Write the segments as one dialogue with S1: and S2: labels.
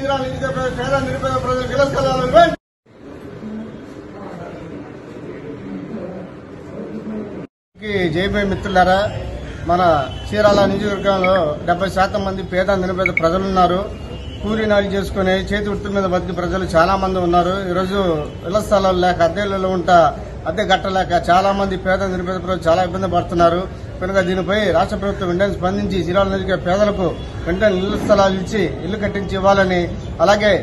S1: చీరాల పేద నిరుపేద ప్రజలకు ఇళ్ల స్థలాలు ఇవ్వండి. జైభై మిత్రులారా, మన చీరాల నియోజకవర్గంలో 70% మంది పేద నిరుపేద ప్రజలున్నారు. కూలీ నాలి చేసుకుని చేతి వృత్తుల మీద బతికి ప్రజలు చాలా మంది ఉన్నారు. ఈరోజు ఇళ్ల స్థలాలు లేక అద్దెలలో ఉంటా అద్దె కట్టలేక చాలా మంది పేద నిరుపేద ప్రజలు చాలా ఇబ్బంది పడుతున్నారు. కనుక దీనిపై రాష్ట్ర ప్రభుత్వం వెంటనే స్పందించి చీరాల నియోజకవర్గ పేదలకు వెంటనే ఇళ్ల స్థలాలు ఇచ్చి ఇల్లు కట్టించి ఇవ్వాలని, అలాగే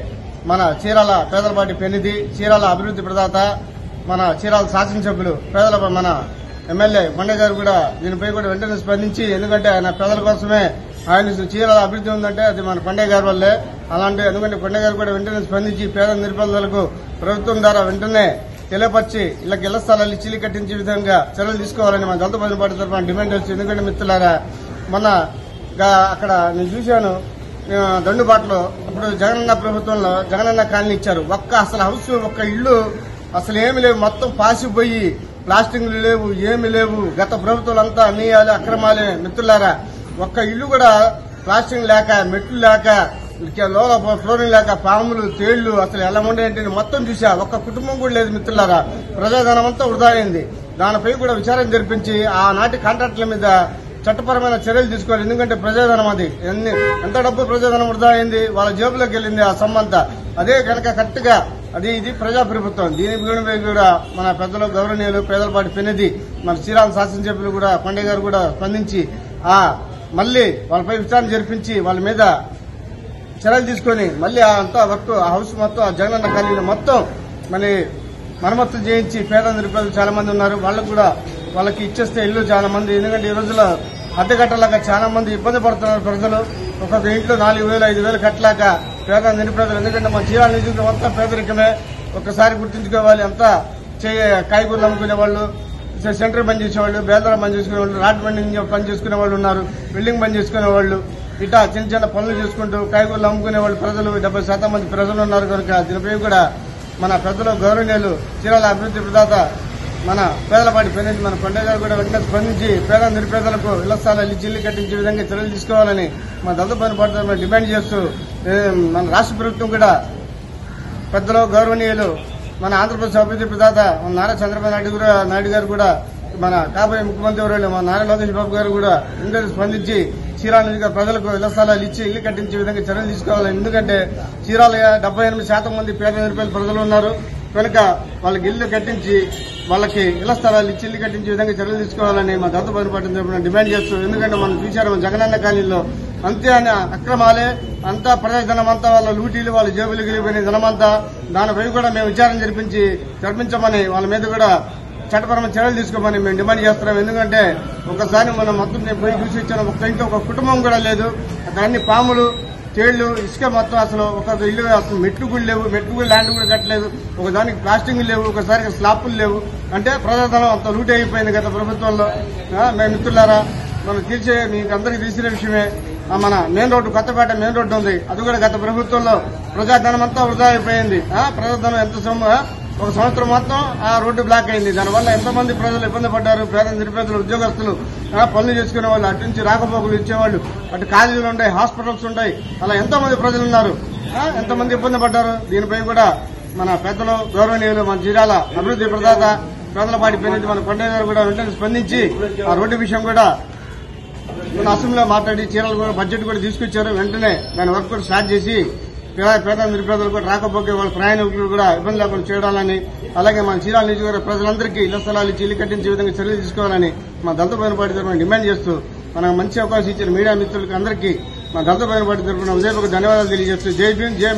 S1: మన చీరాల పేదల పార్టీ పెన్నిధి, చీరాల అభివృద్ధి ప్రదాత, మన చీరాల శాసనసభ్యులు పేదల మన ఎమ్మెల్యే కొండయ్య గారు కూడా దీనిపై కూడా వెంటనే స్పందించి, ఎందుకంటే ఆయన పేదల కోసమే ఆయన చీరాల అభివృద్ధి ఉందంటే అది మన కొండయ్య గారి వల్లే. అలాంటి ఎందుకంటే కొండయ్య గారు కూడా వెంటనే స్పందించి పేద నిరుపేదలకు ప్రభుత్వం ద్వారా వెంటనే తెలియపరిచి ఇళ్లకు ఇళ్ల స్థలాలు ఇచ్చి ఇల్లు కట్టించే విధంగా చర్యలు తీసుకోవాలని మన దళిత బంధు పార్టీ తరఫున డిమాండ్ చేస్తుంది. ఎందుకంటే మిత్రులారా, మొన్న అక్కడ నేను చూశాను దండుబాటులో, ఇప్పుడు జగనన్న ప్రభుత్వంలో జగనన్న కాలనీ ఇచ్చారు. అసలు హౌస్ ఒక్క ఇల్లు అసలు ఏమి లేవు, మొత్తం పాసిపోయి ప్లాస్టింగ్లు లేవు, ఏమి లేవు. గత ప్రభుత్వాలంతా అన్యాయాలు అక్రమాలే మిత్రులారా. ఒక్క ఇల్లు కూడా ప్లాస్టింగ్ లేక, మెట్లు లేక, ఫ్లోరింగ్ లేక, పాములు, తేళ్లు అసలు ఎలా ఉండేంటి మొత్తం చూసా. ఒక్క కుటుంబం కూడా లేదు మిత్రులారా. ప్రజాధనం అంతా వృధా అయింది. దానిపై కూడా విచారణ జరిపించి ఆనాటి కాంట్రాక్టుల మీద చట్టపరమైన చర్యలు తీసుకోవాలి. ఎందుకంటే ప్రజాధనం అది ఎంత డబ్బు ప్రజాధనం వృధా అయింది, వాళ్ళ జేబులోకి వెళ్ళింది ఆ సొమ్మంతా. అదే కనుక కరెక్ట్గా ఇది ప్రజాప్రభుత్వం. దీనిపై కూడా మన పెద్దలు గౌరవనీయులు పేదల పార్టీ పెన్నిధి, మన చీరాల శాసనసభ్యులు కూడా కొండయ్య గారు కూడా స్పందించి మళ్లీ వాళ్ళపై విచారణ జరిపించి వాళ్ళ మీద చర్యలు తీసుకుని మళ్లీ అంతా వర్క్ హౌస్ మొత్తం జగనన్న కాలనీలో మొత్తం మళ్ళీ మరమ్మతులు చేయించి పేద నిరుపేదలు చాలా మంది ఉన్నారు. వాళ్ళకి ఇచ్చేస్తే ఇల్లు చాలా మంది, ఎందుకంటే ఈ రోజుల్లో అద్దె కట్టలేక చాలా మంది ఇబ్బంది పడుతున్నారు ప్రజలు. ఒక్కొక్క ఇంట్లో 4,000, 5,000 కట్టలేక పేద నిరుపేదలు. ఎందుకంటే మన చీరాల నియోజకవర్గం అంతా పేదరికమే. ఒక్కసారి గుర్తుంచుకోవాలి. అంతా కాయగూరలు అమ్ముకునే వాళ్ళు, సెంటర్ పని చేసేవాళ్ళు, బేదర పని చేసుకునే వాళ్ళు, రాడ్ పని చేసుకునే వాళ్ళు ఉన్నారు, బిల్డింగ్ పని చేసుకునే వాళ్ళు, ఇట్లా చిన్న చిన్న పనులు చేసుకుంటూ కాయగూరలు అమ్ముకునే వాళ్ళు ప్రజలు 70% మంది ప్రజలు ఉన్నారు. కనుక దీనిపై కూడా మన పెద్దలు గౌరవనీయులు చీరాల అభివృద్ధి ప్రదాత మన పేదల పార్టీ పెన్నిధి మన కొండయ్య గారు కూడా వెంటనే స్పందించి పేద నిరుపేదలకు ఇళ్ల స్థలాలు ఇచ్చి ఇల్లు కట్టించే విధంగా చర్యలు తీసుకోవాలని మన దళిత బంధు పార్టీ డిమాండ్ చేస్తూ, మన రాష్ట్ర ప్రభుత్వం కూడా పెద్దలు గౌరవనీయులు మన ఆంధ్రప్రదేశ్ అభివృద్ధి ప్రదాత మన నారా చంద్రబాబు నాయుడు గారు కూడా, మన కాబోయే ముఖ్యమంత్రి వర్యులు మన నారా లోకేష్ బాబు గారు కూడా వెంటనే స్పందించి చీరాల నియోజకవర్గ ప్రజలకు ఇళ్ల స్థలాలు ఇచ్చి ఇల్లు కట్టించే విధంగా చర్యలు తీసుకోవాలి. ఎందుకంటే చీరాల 78% మంది పేద నిరుపేద ప్రజలు ఉన్నారు. కనుక వాళ్ళకి ఇల్లు కట్టించి వాళ్ళకి ఇళ్ల స్థలాలు ఇచ్చి ఇల్లు కట్టించే విధంగా చర్యలు తీసుకోవాలని మా దళిత బంధు పార్టీ తరఫున డిమాండ్ చేస్తూ, ఎందుకంటే మనం చూశారు జగనన్న కాలనీలో అంతే అక్రమాలే, అంతా ప్రజాధనం అంతా వాళ్ళ లూటీలు, వాళ్ళ జేబులు గిలిపోయిన ధనమంతా. దానిపై కూడా మేము విచారణ జరిపించమని వాళ్ళ మీద కూడా చట్టపరమైన చర్యలు తీసుకోమని మేము డిమాండ్ చేస్తున్నాం. ఎందుకంటే ఒకసారి మనం మొత్తం పోయి చూసి వచ్చాను, ఒక్క ఇంట్లో ఒక కుటుంబం కూడా లేదు. అన్ని పాములు, తేళ్లు, ఇసుక మొత్తం అసలు ఒక ఇల్లు అసలు మెట్లు కూడా లేవు, మెట్లు కూడా ల్యాండ్ కూడా కట్టలేదు, ఒకదానికి ప్లాస్టింగ్ లేవు, ఒకసారి స్లాపులు లేవు. అంటే ప్రజాధనం అంత లూటీ అయిపోయింది గత ప్రభుత్వంలో. మేము మిత్రులారా, మనం మీకు అందరికీ తెలిసిన విషయమే, మన main road Kothapeta main road ఉంది, అది కూడా గత ప్రభుత్వంలో ప్రజాధనం అంతా వృధా అయిపోయింది. ప్రజాధనం ఎంత సొమ్ము, ఒక సంవత్సరం మొత్తం ఆ రోడ్డు బ్లాక్ అయింది. దానివల్ల ఎంతమంది ప్రజలు ఇబ్బంది పడ్డారు. పేద నిరుపేదలు, ఉద్యోగస్తులు, పనులు చేసుకునే వాళ్ళు, అటు నుంచి రాకపోకలు ఇచ్చేవాళ్ళు, అటు కాలేజీలు ఉంటాయి, హాస్పిటల్స్ ఉంటాయి, అలా ఎంతో మంది ప్రజలు ఉన్నారు. ఎంతమంది ఇబ్బంది పడ్డారు. దీనిపై కూడా మన పెద్దలు గౌరవనీయులు మన చీరాల అభివృద్ధి ప్రదాత పేదల పార్టీ పెన్నిధి మన కొండయ్య గారు కూడా వెంటనే స్పందించి ఆ రోడ్డు విషయం కూడా మన అసెంబ్లీలో మాట్లాడి చీరాల కూడా బడ్జెట్ కూడా తీసుకొచ్చారు. వెంటనే దాని వర్క్ కూడా స్టార్ట్ చేసి పేద నిరుపేదలు కూడా రాకపోతే వాళ్ళ ప్రయాణికులు కూడా ఇబ్బంది లేకుండా చేయడాలని, అలాగే మన చీరాల నియోజకవర్గ ప్రజలందరికీ ఇళ్ల స్థలాలు ఇచ్చి ఇల్లు కట్టించే విధంగా చర్యలు తీసుకోవాలని మా దళిత బంధు పార్టీ తరఫున డిమాండ్ చేస్తూ, మనకు మంచి అవకాశం ఇచ్చిన మీడియా మిత్రులకి అందరికీ మా దళిత బంధు పార్టీ తరఫున ఉదయపూర్వక ధన్యవాదాలు తెలియజేస్తూ జై భీమ్, జై